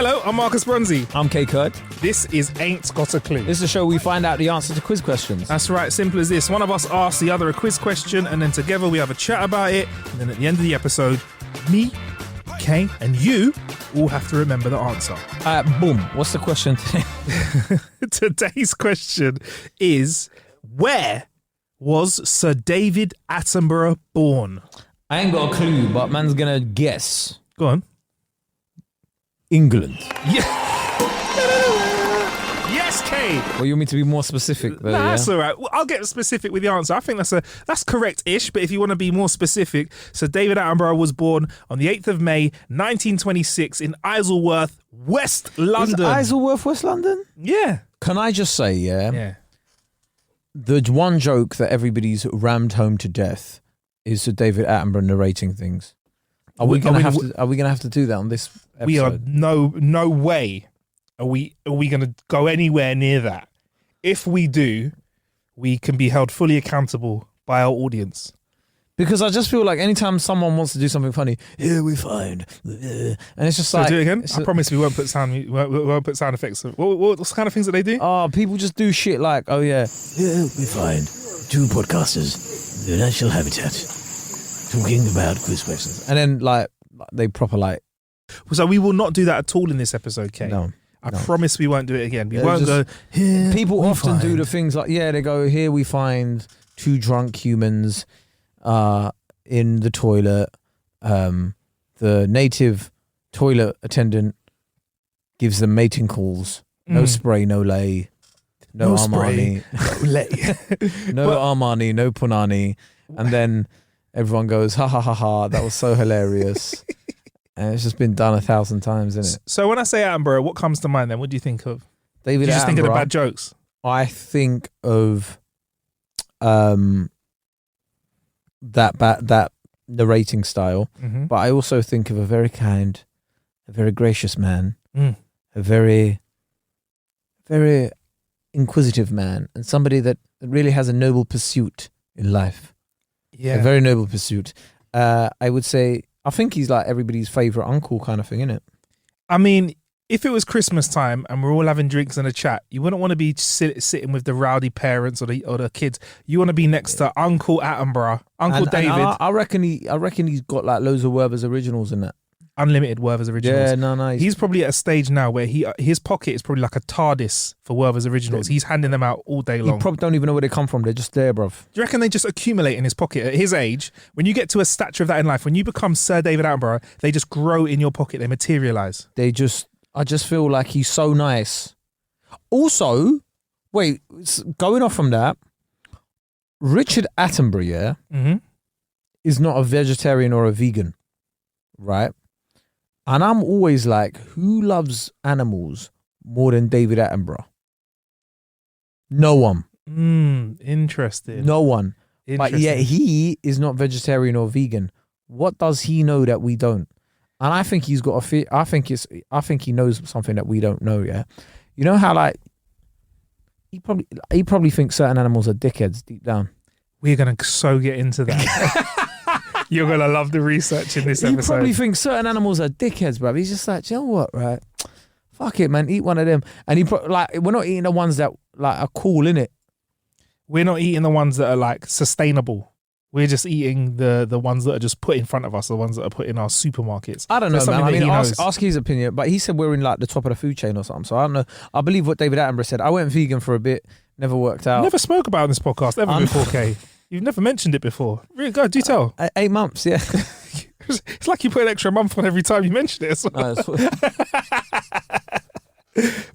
Hello, I'm Marcus Bronzy. I'm Kay Kurd. This is Ain't Got a Clue. This is a show we find out the answer to quiz questions. That's right, simple as this. One of us asks the other a quiz question, and then together we have a chat about it. And then at the end of the episode, me, Kay, and you all have to remember the answer. Boom. What's the question today? Today's question is, where was Sir David Attenborough born? I ain't got a clue, but man's gonna guess. Go on. England. Yeah. Yes, Kay. Well, you want me to be more specific though, Nah, yeah? that's all right. Well, I'll get specific with the answer. I think that's correct-ish, but if you want to be more specific, so David Attenborough was born on the 8th of May, 1926 in Isleworth, West London. Is Isleworth, West London? Yeah. Can I just say, Yeah. the one joke that everybody's rammed home to death is Sir David Attenborough narrating things. Are we gonna have to do that on this episode? We are no way are we gonna go anywhere near that. If we do, we can be held fully accountable by our audience. Because I just feel like anytime someone wants to do something funny, here we find, and it's just So like, do it again. I promise we won't put sound effects. What kind of things that they do? oh, people just do shit like, oh yeah, here we find two podcasters in their natural habitat talking about quiz questions, and then like they proper like. So we will not do that at all in this episode, Kay. No, I promise we won't do it again. We Yeah, won't go. Here people we often do find." the things like, yeah, they go, here we find two drunk humans in the toilet. The native toilet attendant gives them mating calls. No spray, no lay. No Armani. No Armani, no Punani. And then everyone goes, ha ha ha ha, that was so hilarious. And it's just been done 1,000 times, isn't it? So when I say Attenborough, what comes to mind then? What do you think of? David You just think of the Attenborough, bad jokes? I think of that narrating style, Mm-hmm. but I also think of a very kind, a very gracious man, Mm. a very, very inquisitive man, and somebody that really has a noble pursuit in life. Yeah. A very noble pursuit. I would say, I think he's like everybody's favourite uncle kind of thing, isn't it? I mean, if it was Christmas time and we're all having drinks and a chat, you wouldn't want to be sitting with the rowdy parents or the kids. You want to be next to Uncle Attenborough, Uncle David. And I reckon he's got like loads of Werther's originals in that. Unlimited Werther's originals. Yeah, no. He's probably at a stage now where his pocket is probably like a TARDIS for Werther's originals. He's handing them out all day long. You probably don't even know where they come from. They're just there, bruv. Do you reckon they just accumulate in his pocket at his age? When you get to a stature of that in life, when you become Sir David Attenborough, they just grow in your pocket. They materialise. I just feel like he's so nice. Also, wait, going off from that, Richard Attenborough, yeah, Mm-hmm. is not a vegetarian or a vegan, right? And I'm always like, who loves animals more than David Attenborough? No one. Interesting. No one. But Interesting. yet he is not vegetarian or vegan. What does he know that we don't? And I think he's got I think he knows something that we don't know. Yeah, you know how like he probably thinks certain animals are dickheads deep down. We're gonna so get into that. You're gonna love the research in this He episode. probably thinks certain animals are dickheads, bro. He's just like, you know what, right? Fuck it, man. Eat one of them. And we're not eating the ones that like are cool, innit? We're not eating the ones that are like sustainable. We're just eating the ones that are just put in front of us, the ones that are put in our supermarkets. I don't know, So man. I something that mean, he knows. ask his opinion. But he said we're in like the top of the food chain or something. So I don't know. I believe what David Attenborough said. I went vegan for a bit, never worked out. Never spoke about it on this podcast ever before, Kay. You've never mentioned it before. Really, go, do tell. 8 months, yeah. It's like you put an extra month on every time you mention it. No,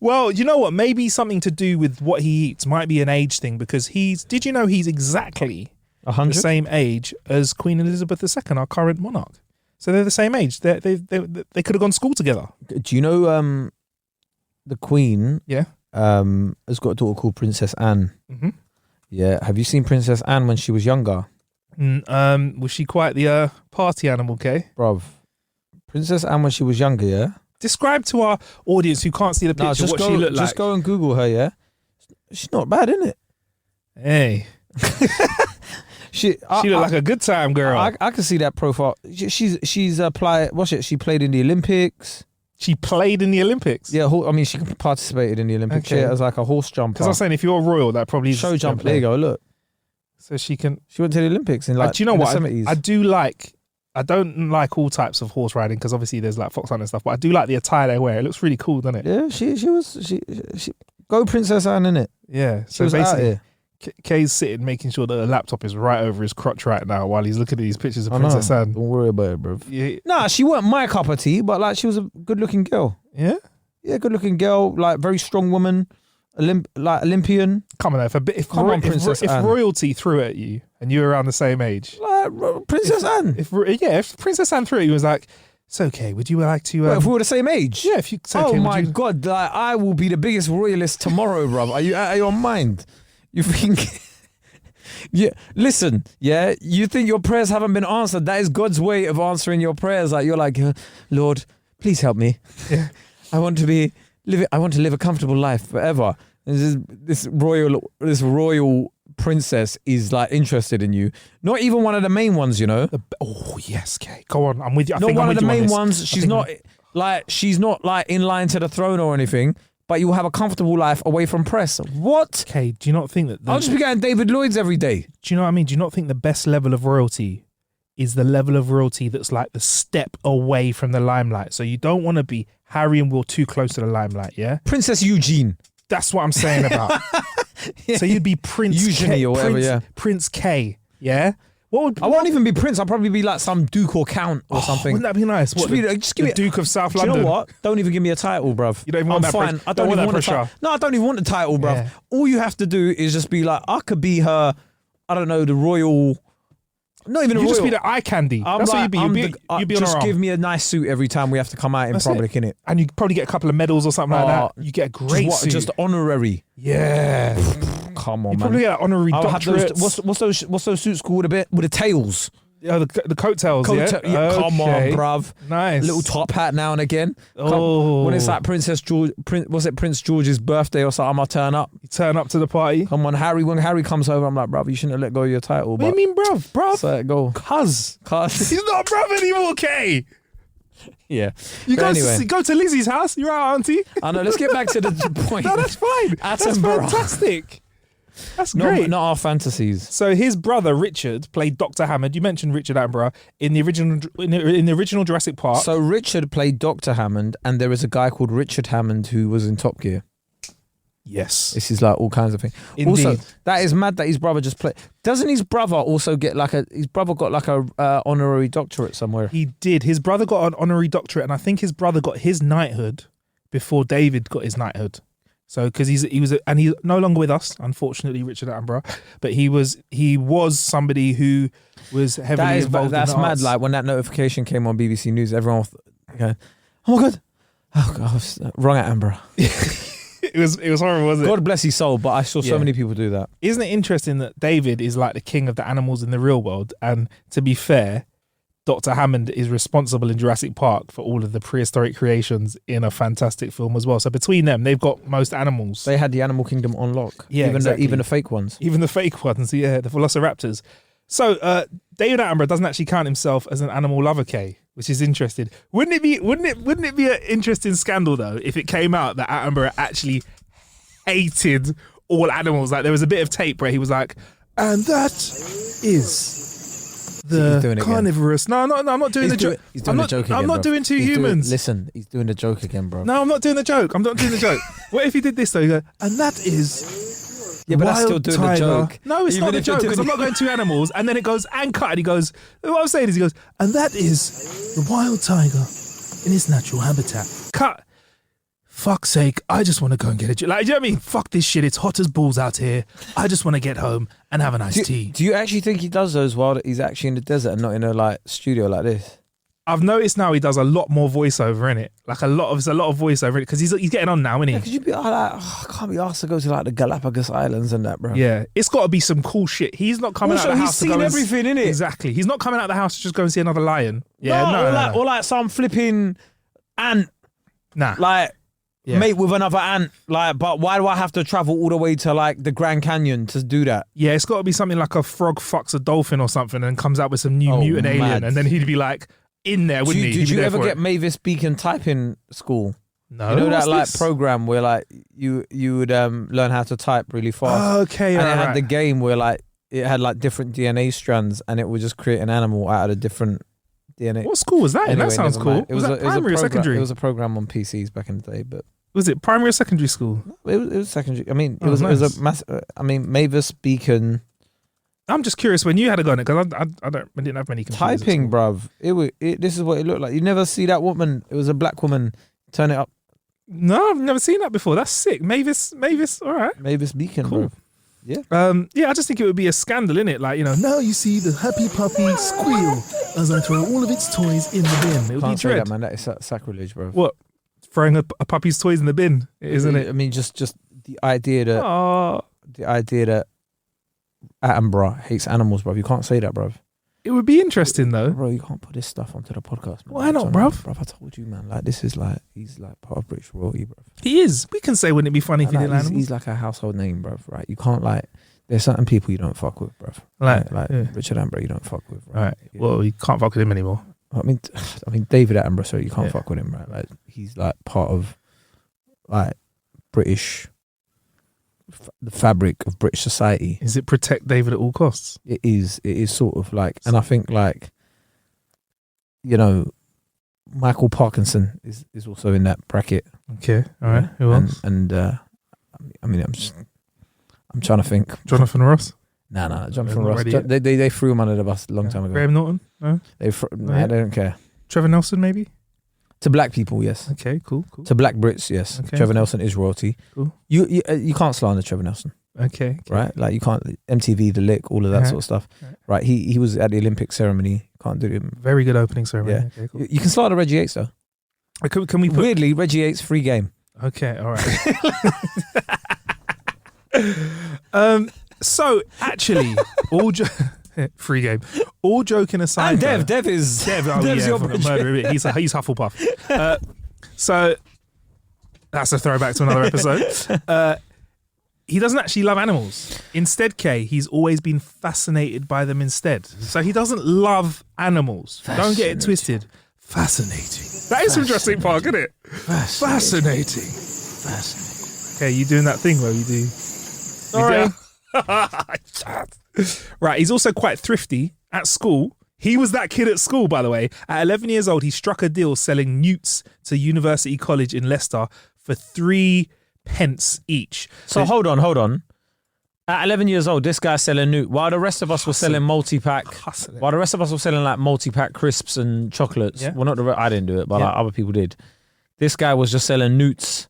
Well, you know what? Maybe something to do with what he eats might be an age thing, because did you know he's exactly 100? the same age as Queen Elizabeth II, our current monarch? So they're the same age. They could have gone to school together. Do you know the Queen? Yeah. Has got a daughter called Princess Anne. Mm-hmm. Yeah. Have you seen Princess Anne when she was younger? Was she quite the party animal, Kay? Bruv. Princess Anne when she was younger, yeah? Describe to our audience who can't see the picture what she looked like. Just go and Google her, yeah? She's not bad, isn't it? Hey. She looked like a good time girl. I can see that profile. She's applied. What's it? She played in the Olympics. She played in the Olympics. Yeah, I mean, she participated in the Olympics. Okay. Yeah, as like a horse jumper. Because I was saying, if you're royal, that probably is show jump. There you go. Look, so she can. she went to the Olympics in like Do you know in what? the 70s. I do like. I don't like all types of horse riding because obviously there's like fox hunting and stuff. But I do like the attire they wear. It looks really cool, doesn't it? Yeah, she go Princess Anne, innit? Yeah. She So was out basically, here. Kay's sitting making sure that the laptop is right over his crotch right now while he's looking at these pictures of I know. Princess Anne. Don't worry about it, bro. Yeah. Nah, she weren't my cup of tea, but like she was a good-looking girl. Yeah. Yeah, good-looking girl, like very strong woman, Olympian. Come on, if royalty threw at you and you were around the same age, Like Princess Anne. if Princess Anne threw at you, was like, it's okay. Would you like to? Wait, if we were the same age? Yeah, if you. It's okay, Oh my would you, God! Like I will be the biggest royalist tomorrow, bruv. Are you out of your mind? You think? Yeah. Listen. Yeah. You think your prayers haven't been answered? That is God's way of answering your prayers. Like you're like, Lord, please help me. Yeah. I want to live a comfortable life forever. This royal princess is like interested in you. Not even one of the main ones, you know. Oh yes, Kay. Go on. I'm with you. Not one of the main ones. She's not like in line to the throne or anything. But you will have a comfortable life away from press. What? Okay, do you not think that... I'll just be getting David Lloyd's every day. Do you know what I mean? Do you not think the best level of royalty is the level of royalty that's like the step away from the limelight? So you don't want to be Harry and Will too close to the limelight, yeah? Princess Eugene. That's what I'm saying about. Yeah. So you'd be Prince Eugenie K, or whatever, yeah. Prince K, yeah? I won't even be prince. I'll probably be like some duke or count or something. Wouldn't that be nice? What, Just give me Duke of South Do London. you know what? Don't even give me a title, bruv. You don't even want I'm that fine. pressure. I don't even want that pressure. No, I don't even want the title, bruv. Yeah. All you have to do is just be like, I could be her. I don't know, the royal. Not even a You royal. just be the eye candy. That's what you'd be. You'd be on just her arm. give me a nice suit every time we have to come out in public, innit? And you probably get a couple of medals or something like that. You get a great suit. Just honorary. Yeah. Come on, You man. probably get an honorary I'll have doctorate. what's those suits called? With the tails. Yeah, the coattails, Yeah, come on, bruv. Nice. Little top hat now and again. Oh. When it's like Prince George's birthday or something, I'll turn up. You turn up to the party. Come on, Harry. When Harry comes over, I'm like, bruv, you shouldn't have let go of your title. What do you mean, bruv? Bruv? So go. Cuz. He's not bruv anymore, Kay. Yeah. You But go to Lizzie's house. You're out, auntie. I know. Let's get back to the point. No, that's fine. That's Attenborough. fantastic. That's great. Not our fantasies. So his brother Richard played Dr. Hammond. You mentioned Richard Attenborough in the original Jurassic Park. So Richard played Dr. Hammond, and there is a guy called Richard Hammond who was in Top Gear. Yes. This is like all kinds of things. Indeed. Also, that is mad that his brother just played. Doesn't his brother also get his brother got like a honorary doctorate somewhere? He did. His brother got an honorary doctorate, and I think his brother got his knighthood before David got his knighthood. So because he's no longer with us, unfortunately, Richard Attenborough, but he was somebody who was heavily involved. That's in the mad. arts. Like when that notification came on BBC News, everyone was going, "Oh my God, oh God, wrong Attenborough." It was horrible, wasn't it? God bless his soul, but I saw so many people do that. Isn't it interesting that David is like the king of the animals in the real world? And to be fair, Dr. Hammond is responsible in Jurassic Park for all of the prehistoric creations in a fantastic film as well. So between them, they've got most animals. They had the animal kingdom on lock. Yeah, exactly. Even the fake ones. Even the fake ones, yeah, the velociraptors. So David Attenborough doesn't actually count himself as an animal lover, Kay, which is interesting. Wouldn't it be an interesting scandal though if it came out that Attenborough actually hated all animals? Like there was a bit of tape where he was like, and that is the carnivorous. No, I'm not doing the joke. He's doing the joke again. I'm not doing two humans. Listen, he's doing the joke again, bro. No, I'm not doing the joke. I'm not doing the joke. What if he did this though? You go, and that is Yeah, but that's still doing the joke. No, it's Even not the if you're joke doing because I'm not going two animals. And then it goes and cut. And he goes, what I'm saying is he goes, and that is the wild tiger in its natural habitat. Cut. Fuck's sake, I just want to go and get a job. Like, you know what I mean? Fuck this shit. It's hot as balls out here. I just want to get home and have a nice tea. Do you actually think he does those while he's actually in the desert and not in a like studio like this? I've noticed now he does a lot more voiceover in it. Like a lot of voiceover in it because he's getting on now, isn't he? Yeah, because you'd be like, I can't be asked to go to like the Galapagos Islands and that, bro. Yeah, it's got to be some cool shit. He's not coming out of the house to go he's seen everything, innit? Exactly. He's not coming out of the house to just go and see another lion. Yeah, no. Or like some flipping ant. Nah. Like, yeah. mate with another ant. Like, but why do I have to travel all the way to like the Grand Canyon to do that? Yeah, it's got to be something like a frog fucks a dolphin or something and comes out with some new mutant alien. mad. And then he'd be like, in there, wouldn't he? Did you ever get Mavis Beacon typing school? No. You know that like this? program where like you would learn how to type really fast. Oh, okay, and right, it had right. the game where like it had like different DNA strands, and it would just create an animal out of the different DNA. What school was that? Anyway, That sounds never cool. mind. Was that primary or secondary? It was a program on PCs back in the day, but Was it primary or secondary school? it was secondary. I mean, Oh, it nice. was a mass. I mean, Mavis Beacon I'm just curious when you had a go on it because I didn't have many computers. at typing, school. bruv. This is what it looked like. You never see that woman. It was a black woman. Turn it up. No, I've never seen that before. That's sick. Mavis. All right. Mavis Beacon, Cool. bruv. Yeah. Yeah, I just think it would be a scandal, innit? Like, you know, Now you see the happy puppy squeal as I throw all of its toys in the bin. it would be Can't say dread. that, man. That is sacrilege, bruv. What? Throwing a puppy's toys in the bin, isn't it? I mean, just the idea that Oh, Attenborough hates animals, bruv. You can't say that, bruv. it would be interesting though. Bro, you can't put this stuff onto the podcast, man. Why not, I'm bruv? Bruv, I told you, man. Like, this is like, he's like part of British royalty, bruv. He is. We can say, wouldn't it be funny if he Like, did he's, animals? he's like a household name, bruv, right? You can't like, there's certain people you don't fuck with, bruv. Like, yeah. Richard Attenborough, you don't fuck with, All right. Yeah. Well, you can't fuck with him anymore. I mean, David Attenborough, so you can't Yeah. fuck with him, right? Like, he's like part of like British, the fabric of British society. Is it protect David at all costs? It is sort of like, and I think like, you know, Michael Parkinson is also in that bracket. Okay. All right. Who else? And I mean, I'm trying to think. Jonathan Ross? Nah, Jonathan Not Ross. ready yet. They threw him under the bus a long time ago. Graham Norton? No. They yeah. don't care. Trevor Nelson, maybe? To black people, yes. Okay, cool. To black Brits, yes. Okay. Trevor Nelson is royalty. Cool. You can't slander Trevor Nelson, Okay. right? Like you can't MTV, The Lick, all of that Uh-huh. sort of stuff, Right. right? He was at the Olympic ceremony. Can't do it. Very good opening ceremony. Yeah. Okay, cool. You can slander Reggie Yates though. Can we put... Weirdly, Reggie Yates free game. Okay, all right. So, actually, free game. All joking aside... And Dev is Dev, oh Dev's yeah, your from the Bridget. murder. He's Hufflepuff. So that's a throwback to another episode. He doesn't actually love animals. Instead, Kay, he's always been fascinated by them instead. So he doesn't love animals. Don't get it twisted. Fascinating. That is from Jurassic Park, isn't it? Fascinating. Okay, you doing that thing where you do... Sorry. Right, he's also quite thrifty at school. He was that kid at school, by the way. At 11 years old, he struck a deal selling newts to University College in Leicester for 3 pence each. So hold on. At 11 years old, this guy's selling newt. While the rest of us were selling multi-pack, Hustling. while the rest of us were selling like multi-pack crisps and chocolates. Yeah. Well, I didn't do it, but Yeah. like other people did. This guy was just selling newts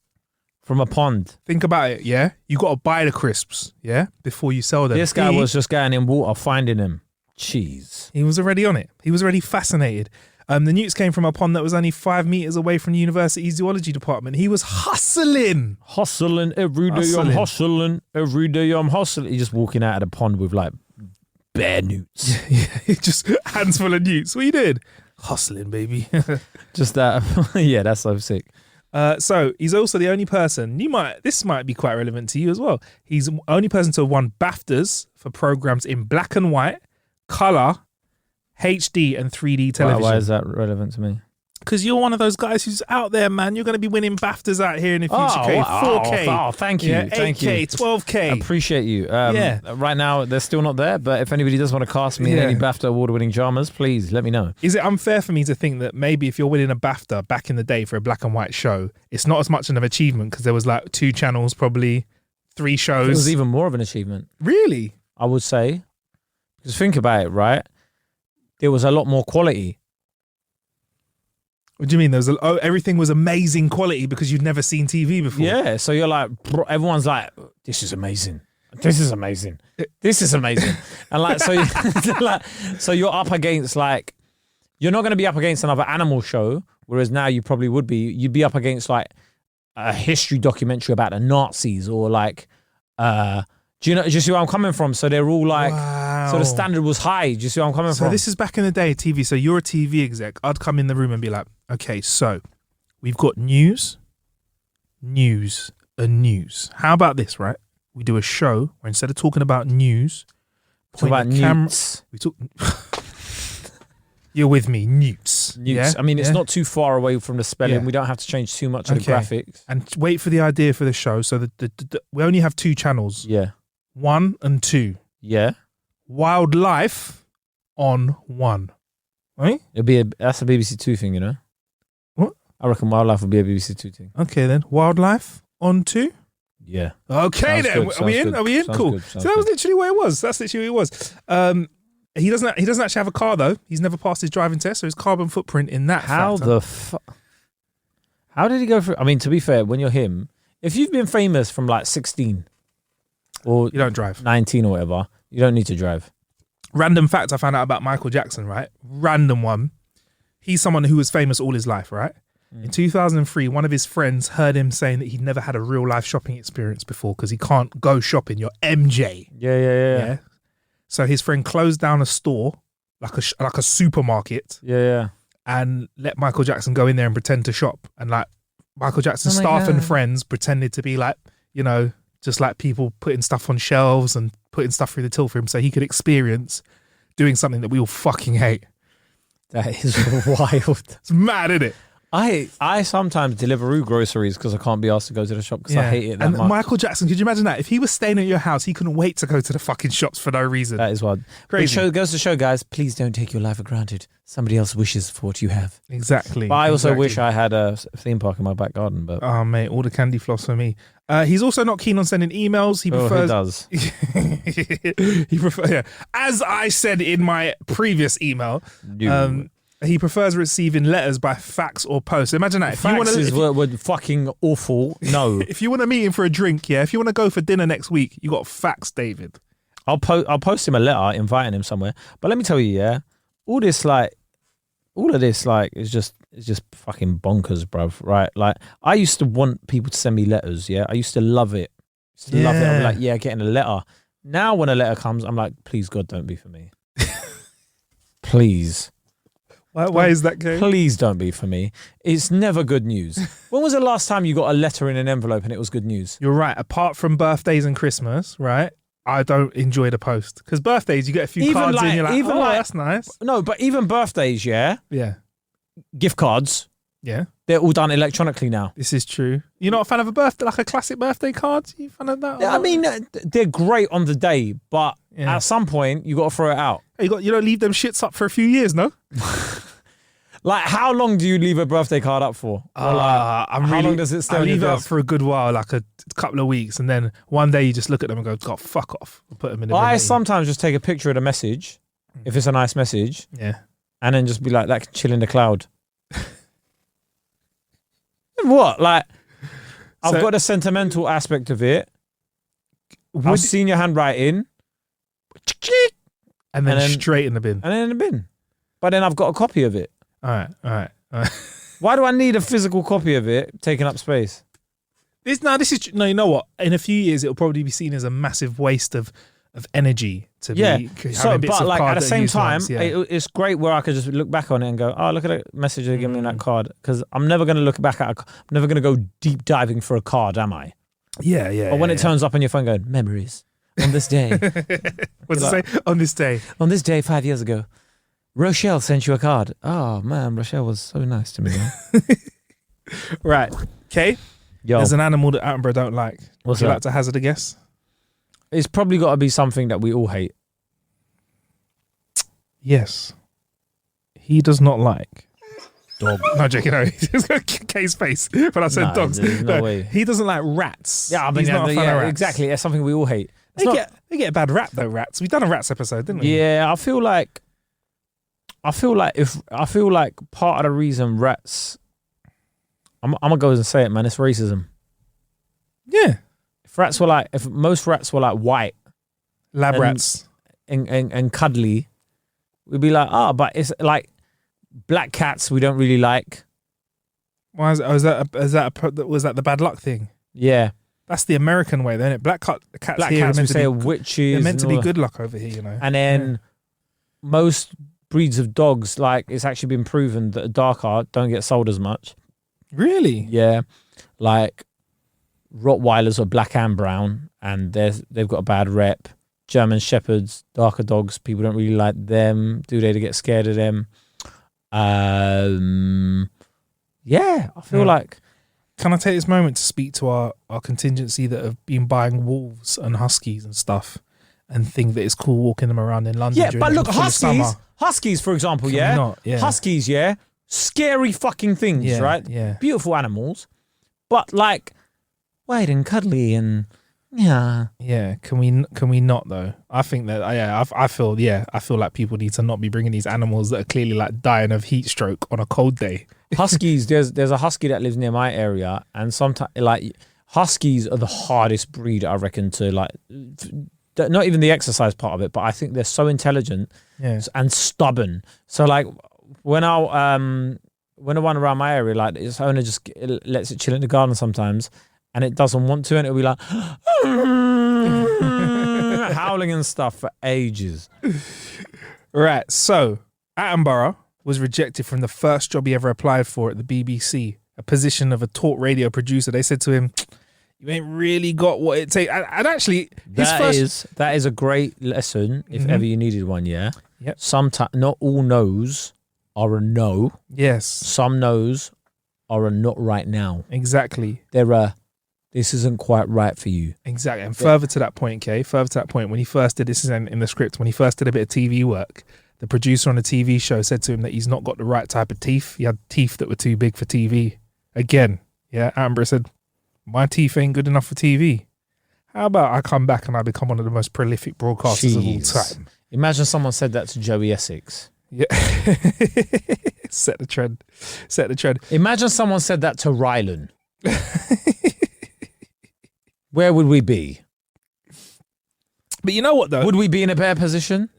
from a pond. Think about it, yeah? You got to buy the crisps, yeah, before you sell them. This guy was just going in water, finding them. Jeez. He was already on it. He was already fascinated. The newts came from a pond that was only 5 meters away from the university's zoology department. He was hustling. Hustling every day, Hustling. I'm hustling. Every day, I'm hustling. He's just walking out of the pond with like bare newts. Yeah, just hands full of newts. What you did? Hustling, baby. Just that. Yeah, that's so sick. So he's also the only person, this might be quite relevant to you as well. He's the only person to have won BAFTAs for programs in black and white, color, HD and 3D television. Why is that relevant to me? Because you're one of those guys who's out there, man. You're going to be winning BAFTAs out here in the future. Oh, 4K. oh, thank you. Yeah, Thank 8K, you. 12K. Appreciate you. Yeah. Right now, they're still not there, but if anybody does want to cast me in Yeah. any BAFTA award-winning dramas, please let me know. Is it unfair for me to think that maybe if you're winning a BAFTA back in the day for a black and white show, it's not as much of an achievement because there was like 2 channels, probably 3 shows. It was even more of an achievement, Really? I would say. Because think about it, right? There was a lot more quality. What do you mean? Everything was amazing quality because you'd never seen TV before. Yeah, so you're like, everyone's like, this is amazing. This is amazing. This is amazing. And like, so you're up against like, you're not going to be up against another animal show, whereas now you probably would be. You'd be up against like a history documentary about the Nazis or like, do you see where I'm coming from? So they're all like, Wow. so the standard was high. Do you see where I'm coming So from? this is back in the day, TV. So you're a TV exec. I'd come in the room and be like, okay, so we've got news. How about this, right? We do a show where instead of talking about news, Talk about point the camera- newts. we talk. You're with me, Newts. Newts. Yeah? I mean, it's Yeah? not too far away from the spelling. Yeah. We don't have to change too much of the Okay. graphics. And wait for the idea for the show. So we only have 2 channels, Yeah. 1 and 2. Yeah. Wildlife on 1. Right? That's a BBC Two thing, you know? What? I reckon Wildlife will be a BBC Two thing. Okay then. Wildlife on 2. Yeah. Okay Sounds then. good, Are we sounds in? good, Are we in? sounds Cool. good, So sounds that was good. literally what it was. That's literally what it was. He doesn't actually have a car though. He's never passed his driving test, so his carbon footprint in that. How factor- the fuck? How did he go through? I mean, to be fair, when you're him, if you've been famous from like 16 or You don't drive. 19 or whatever, you don't need to drive. Random fact I found out about Michael Jackson, right? Random one. He's someone who was famous all his life, right? In 2003, one of his friends heard him saying that he'd never had a real life shopping experience before because he can't go shopping. You're MJ. Yeah. So his friend closed down a store, like a supermarket, Yeah. and let Michael Jackson go in there and pretend to shop. And like Michael Jackson's Oh my staff and God. friends pretended to be like, you know, just like people putting stuff on shelves and putting stuff through the till for him so he could experience doing something that we all fucking hate. That is wild. It's mad, isn't it? I sometimes Deliveroo groceries because I can't be asked to go to the shop because I hate it that and much. Michael Jackson, could you imagine that? If he was staying at your house, he couldn't wait to go to the fucking shops for no reason. That is wild. Crazy. It goes to show, guys, please don't take your life for granted. Somebody else wishes for what you have. Exactly. But I also exactly. wish I had a theme park in my back garden. But Oh, mate, all the candy floss for me. He's also not keen on sending emails. He he prefers. does. He prefers. Yeah. As I said in my previous email, he prefers receiving letters by fax or post. Imagine that. If you want Faxes to, were fucking awful. No, if you want to meet him for a drink, yeah. If you want to go for dinner next week, you got fax David. I'll post him a letter inviting him somewhere. But let me tell you, yeah, all of this is just fucking bonkers, bruv. Right? Like I used to want people to send me letters. Yeah, I used to love it. Love it. I'm like, yeah, getting a letter. Now when a letter comes, I'm like, please God, don't be for me. Please. Why is that, Kay? Please don't be for me. It's never good news. When was the last time you got a letter in an envelope and it was good news? You're right. Apart from birthdays and Christmas, right? I don't enjoy the post because birthdays you get a few Even cards like- in. You're like, even oh, like- that's nice. No, but even birthdays, yeah, Yeah, gift cards, yeah. they're all done electronically now. This is true. You're not a fan of a birthday, like a classic birthday card? You fan of that? I mean, they're great on the day, but Yeah. at some point you got to throw it out. you don't leave them shits up for a few years, no? Like, how long do you leave a birthday card up for? Or like, how long does it stay I on your leave it up desk? for a good while, like a couple of weeks, and then one day you just look at them and go, "God, fuck off!" I'll put them in the bin. I sometimes just take a picture of the message, if it's a nice message, yeah. and then just be like, that can chill in the cloud. What? Like, I've So- got a sentimental aspect of it. I've Would- seen your handwriting, and then and then- straight in the bin. and then in the bin. But then I've got a copy of it. All right. Why do I need a physical copy of it taking up space? You know what? In a few years, it'll probably be seen as a massive waste of energy to Yeah. be having So, bits but of like card at the that are same used time, once, yeah. it's great where I could just look back on it and go, "Oh, look at that message they gave me in that card." Because I'm never going to look back at. I'm never going to go deep diving for a card, am I? yeah. But when it turns up on your phone, going memories on this day, what's it say on this day? on this day 5 years ago, Rochelle sent you a card. Oh man, Rochelle was so nice to me. Man. Right. Okay. Yo, There's an animal that Attenborough don't like. what's Would you that? like to hazard a guess? It's probably got to be something that we all hate. Yes. He does not like Dog. No, joking. No, Kay's face when I said No, dogs. there's no way. He doesn't like rats. Yeah, I mean, He's not a fan of rats. exactly. That's something we all hate. It's They not- get a bad rap though. Rats. We've done a rats episode, didn't we? Yeah, I feel like part of the reason rats, I'm gonna go and say it, man. It's racism. Yeah. If most rats were like white Lab And- rats. and cuddly, we'd be like, but it's like black cats we don't really like. Why is was that the bad luck thing? Yeah, That's the American way, isn't it? Black cats black here cats are we meant say to are be, witches. they're meant to and be all that. good luck over here, you know. And then most breeds of dogs, like it's actually been proven that darker don't get sold as much. Really? Yeah, like Rottweilers are black and brown, and they've got a bad rep. German Shepherds, darker dogs, people don't really like them. Do they? They get scared of them. Yeah, I feel like. Can I take this moment to speak to our contingency that have been buying wolves and huskies and stuff and think that it's cool walking them around in London? Yeah, during but look, the summer. Huskies, for example, Can we yeah? not? Yeah. Huskies, yeah? Scary fucking things, Yeah, right? yeah. Beautiful animals, but like white and cuddly and yeah. Yeah, can we not though? I think that I feel like people need to not be bringing these animals that are clearly like dying of heat stroke on a cold day. Huskies, there's a husky that lives near my area, and sometimes like huskies are the hardest breed, I reckon, to like. Not even the exercise part of it, but I think they're so intelligent and stubborn. So like when I one around my area, like its owner just lets it chill in the garden sometimes, and it doesn't want to, and it'll be like howling and stuff for ages. Right, so Attenborough was rejected from the first job he ever applied for at the BBC, a position of a talk radio producer. They said to him, "You ain't really got what it takes." And actually, that is a great lesson if ever you needed one. Yeah. Yep. Sometimes not all no's are a no. Yes. Some no's are a not right now. Exactly. This isn't quite right for you. Exactly. And further to that point, when he first did this in the script, when he first did a bit of TV work, the producer on the TV show said to him that he's not got the right type of teeth. He had teeth that were too big for TV. Again, yeah, Attenborough said, "My teeth ain't good enough for TV. How about I come back and I become one of the most prolific broadcasters of all time?" Imagine someone said that to Joey Essex. Yeah. Set the trend. Imagine someone said that to Rylan. Where would we be? But you know what though? Would we be in a better position?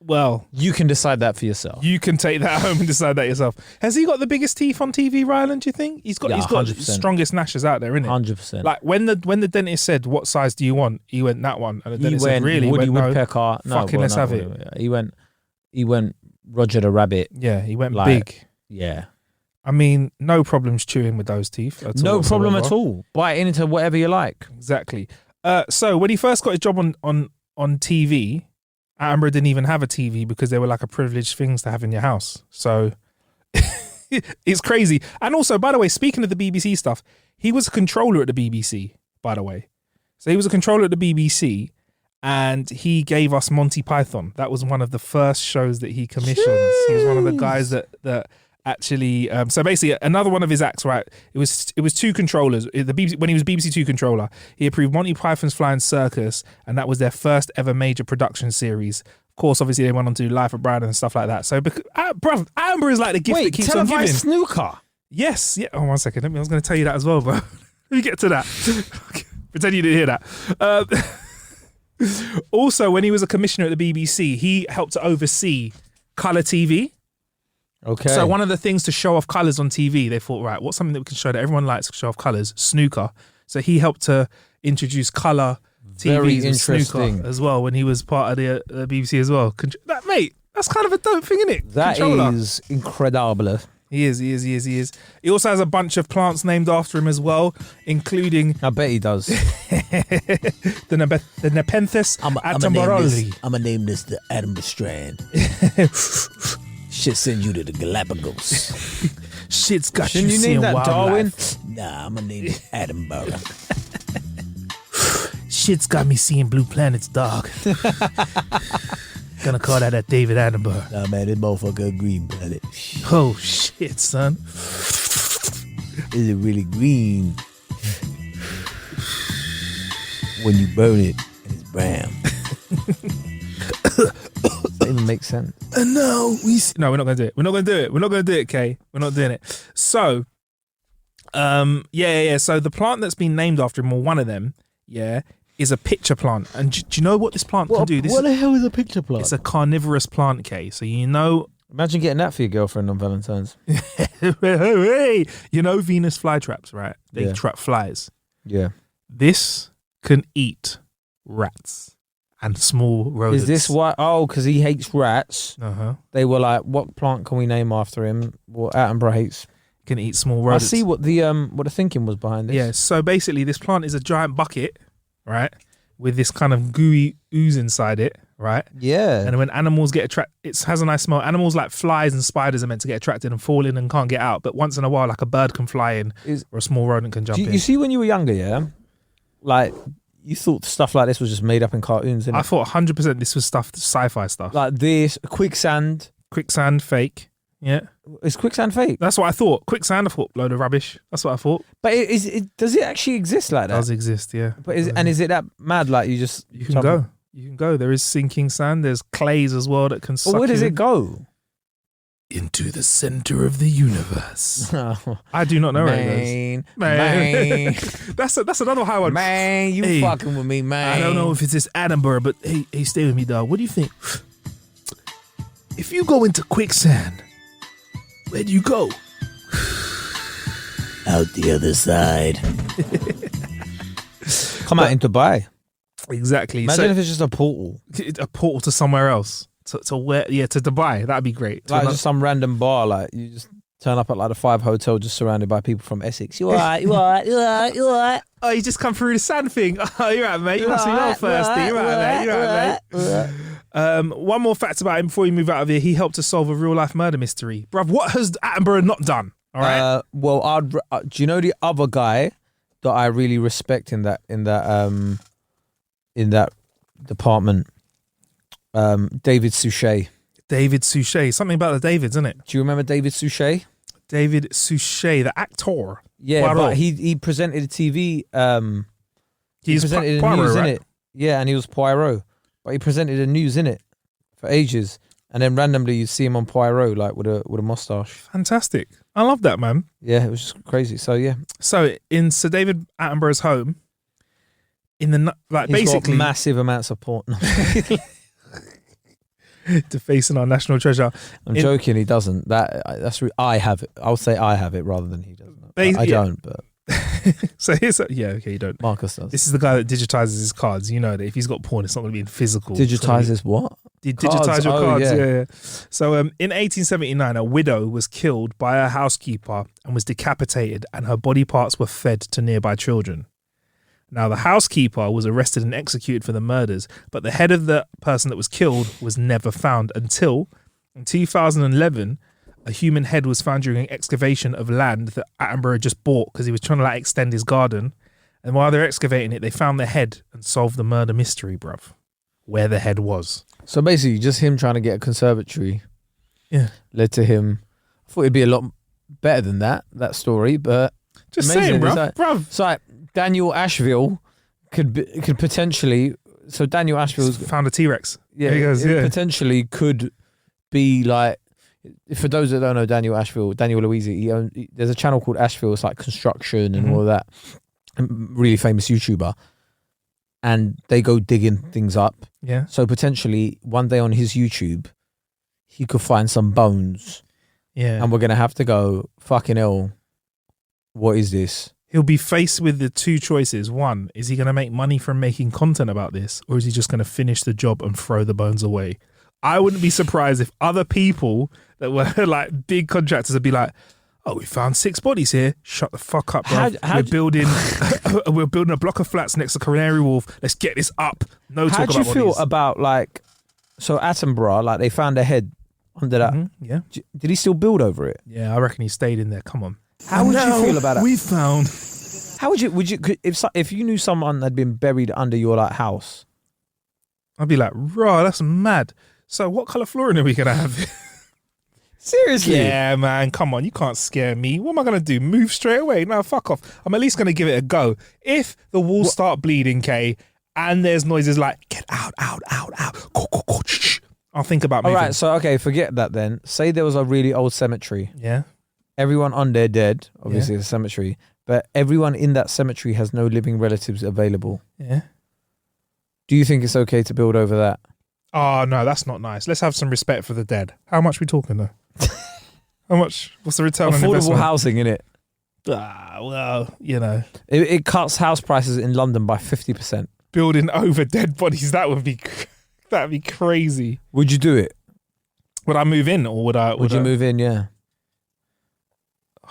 Well, you can decide that for yourself. You can take that home and decide that yourself. Has he got the biggest teeth on TV, Ryland, do you think? He's got the strongest gnashes out there, isn't it? 100%. Like when the dentist said, "What size do you want?" He went that one. And the dentist said, "Really?" Woody went, Woodpecker. Let's have it. He went Roger the Rabbit. Yeah, he went big. Yeah. I mean, no problems chewing with those teeth. No problem at all. Bite into whatever you like. Exactly. So when he first got his job on TV, Attenborough didn't even have a TV because they were like a privileged things to have in your house. So it's crazy. And also, by the way, speaking of the BBC stuff, he was a controller at the BBC, by the way. So he was a controller at the BBC and he gave us Monty Python. That was one of the first shows that he commissioned. Jeez. He was one of the guys that actually so basically another one of his acts, right? It was two controllers. The BBC, when he was BBC Two controller, he approved Monty Python's Flying Circus, and that was their first ever major production series. Of course, obviously they went on to do Life of Brian and stuff like that. So bruv, Attenborough is like the gift that keeps on giving. Snooker. Yes, yeah. Oh, 1 second. I was going to tell you that as well, bro. Let me get to that. Pretend you didn't hear that. Also, when he was a commissioner at the BBC, he helped to oversee colour TV. Okay. So one of the things to show off colours on TV, they thought, right, what's something that we can show that everyone likes to show off colours? Snooker. So he helped to introduce colour TVs and snooker as well when he was part of the BBC as well. Mate, that's kind of a dope thing, isn't it? That Controller. is incredible. He is. He also has a bunch of plants named after him as well, including... I bet he does. the Nepenthes Attenborough. I'm going to name this the Attenborough Strand. Shit send you to the Galapagos. Shit's got Shouldn't you name seeing that wildlife. Darwin? Nah, I'm going to name it Attenborough. Shit's got me seeing blue planets, dog. Gonna call that David Attenborough. Nah, man, this motherfucker a green planet. Oh, shit, son. Is it really green when you burn it and it's brown? Does that even make sense? No, we're not gonna do it. We're not gonna do it, Kay. We're not doing it. So, yeah. So the plant that's been named after him, or one of them, is a pitcher plant. And do you know what this plant can do? What the hell is a pitcher plant? It's a carnivorous plant, Kay. So imagine getting that for your girlfriend on Valentine's. Hey, you know Venus flytraps, right? They trap flies. Yeah. This can eat rats and small rodents. Is this why? Oh, because he hates rats. They were like, what plant can we name after him? Well, Attenborough hates. Can eat small rodents. I see what the thinking was behind this. Yeah, so basically this plant is a giant bucket, right? With this kind of gooey ooze inside it, right? Yeah. And when animals get attracted, it has a nice smell. Animals like flies and spiders are meant to get attracted and fall in and can't get out. But once in a while, like a bird can fly in or a small rodent can jump in. You see, when you were younger, yeah, like you thought stuff like this was just made up in cartoons, innit? I thought 100% this was stuff, sci-fi stuff. Like this, quicksand. Quicksand, fake. Yeah. Is quicksand fake? That's what I thought. Quicksand, I thought, load of rubbish. That's what I thought. But does it actually exist like It that? does exist, yeah. But is it that mad? Like you can go. You can go. There is sinking sand. There's clays as well that can suck. But where does you it go? into the center of the universe. I do not know where it goes. Man. That's another high one. Man, you Hey, fucking with me, man. I don't know if it's this Attenborough, but hey, stay with me, dog. What do you think? If you go into quicksand, where do you go? Out the other side. Come out in Dubai. Exactly. Imagine if it's just a portal. A portal to somewhere else. To where? Yeah, to Dubai. That'd be great. Like just some random bar. Like you just turn up at like the 5 hotel just surrounded by people from Essex. You alright? You alright? You alright? You alright? Oh, you just come through the sand thing. Oh, you're right, mate. You must be well thirsty. You're right, mate. You're right, mate. One more fact about him before we move out of here. He helped to solve a real life murder mystery. Bruv, what has Attenborough not done? All right. Well, do you know the other guy that I really respect in that department? David Suchet. David Suchet. Something about the Davids, isn't it? Do you remember David Suchet? David Suchet, the actor. Yeah, Poirot. but he presented a TV. He presented Poirot, news in right? it. Yeah, and he was Poirot, but he presented the news in it for ages, and then randomly you see him on Poirot like with a mustache. Fantastic. I love that, man. Yeah, it was just crazy. So yeah, So in Sir David Attenborough's home, in the like he's basically got massive amounts of porn. defacing our national treasure. I'm joking. He doesn't. I have it. I'll say I have it rather than he doesn't. I don't. But So here's okay, you don't. Marcus does. This is the guy that digitizes his cards. You know that if he's got porn, it's not going to be in physical. Digitizes what? Digitize your cards. yeah. Yeah. So in 1879, a widow was killed by her housekeeper and was decapitated, and her body parts were fed to nearby children. Now, the housekeeper was arrested and executed for the murders, but the head of the person that was killed was never found until, in 2011, a human head was found during an excavation of land that Attenborough just bought because he was trying to extend his garden. And while they're excavating it, they found the head and solved the murder mystery, bruv. Where the head was. So basically, just him trying to get a conservatory, led to him. I thought it'd be a lot better than that story, but just amazing. saying, bruv. It's like Daniel Asheville could potentially. So Daniel Asheville's found a T-Rex. Yeah, potentially could be like. For those that don't know Daniel Luisi, there's a channel called Asheville. It's like construction and all of that. Really famous YouTuber, and they go digging things up. Yeah. So potentially one day on his YouTube, he could find some bones. Yeah. And we're gonna have to go, fucking hell, what is this? He'll be faced with the two choices. One, is he going to make money from making content about this, or is he just going to finish the job and throw the bones away? I wouldn't be surprised if other people that were like big contractors would be like, "Oh, we found 6 bodies here. Shut the fuck up, bro. We're building a block of flats next to Canary Wharf. Let's get this up." No talk about bodies. How do you feel about so Attenborough? They found a head under that. Mm-hmm, yeah. Did he still build over it? Yeah, I reckon he stayed in there. Come on. How would you feel about it? We found. How would you if you knew someone had been buried under your house? I'd be like, "Raw, that's mad." So what colour flooring are we going to have? Seriously? Yeah, man, come on. You can't scare me. What am I going to do? Move straight away? No, fuck off. I'm at least going to give it a go. If the walls start bleeding, Kay, and there's noises like, "Get out, out, out, out. Shh." I'll think about moving. All right, so, okay, forget that then. Say there was a really old cemetery. Yeah. Everyone on there dead. Obviously, it's a cemetery. But everyone in that cemetery has no living relatives available. Yeah. Do you think it's okay to build over that? Oh, no, that's not nice. Let's have some respect for the dead. How much are we talking, though? How much? What's the return on investment? Affordable housing, innit? Well, you know. It cuts house prices in London by 50%. Building over dead bodies, that'd be crazy. Would you do it? Would I move in, or would I? Would you move in? Yeah.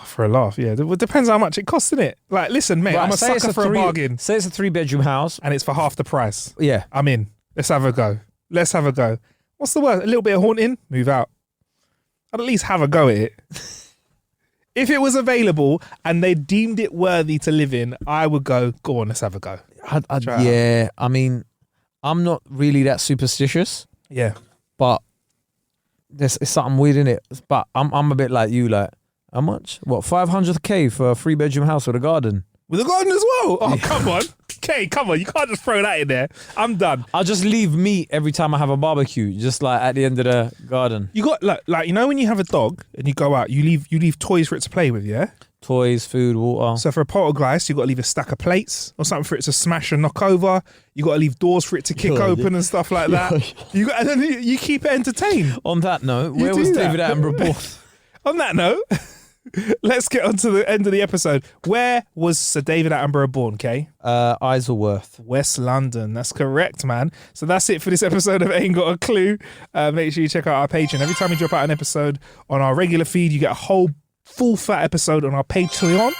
For a laugh, yeah. It depends how much it costs, innit? Like, listen, mate, I'm a sucker for a bargain. Say it's a 3-bedroom house. And it's for half the price. Yeah. I'm in. Let's have a go. Let's have a go. What's the word? A little bit of haunting? Move out. I'd at least have a go at it. If it was available and they deemed it worthy to live in, I would go on, let's have a go. Yeah, I mean, I'm not really that superstitious. Yeah. But it's something weird in it. But I'm a bit like you, like, how much? What, 500k for a 3-bedroom house with a garden? With a garden as well? Oh, come on. Okay, come on. You can't just throw that in there. I'm done. I'll just leave meat every time I have a barbecue, just like at the end of the garden. You got like you know when you have a dog and you go out, you leave toys for it to play with, yeah? Toys, food, water. So for a poltergeist, you got to leave a stack of plates or something for it to smash and knock over. You got to leave doors for it to kick open and stuff like that. And then you keep it entertained. On that note, where was David Attenborough born? On that note, let's get on to the end of the episode. Where was Sir David Attenborough born, Kay? Isleworth. West London. That's correct, man. So that's it for this episode of Ain't Got a Clue. Make sure you check out our Patreon. Every time we drop out an episode on our regular feed, you get a whole full fat episode on our Patreon.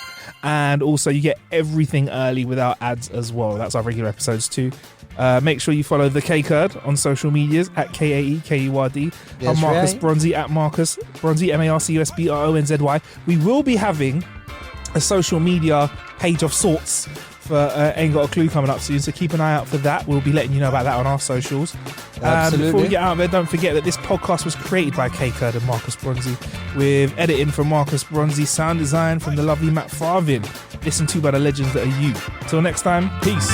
And also you get everything early without ads as well. That's our regular episodes too. Make sure you follow the K Kurd on social medias at KAEKURD. Yes, I'm Marcus right. Bronzy at Marcus Bronzy, MarcusBronzy. We will be having a social media page of sorts for Ain't Got a Clue coming up soon, so keep an eye out for that. We'll be letting you know about that on our socials. Before we get out there, don't forget that this podcast was created by K Kurd and Marcus Bronzy, with editing from Marcus Bronzy, sound design from the lovely Matt Farvin, listened to by the legends that are you. Till next time, peace.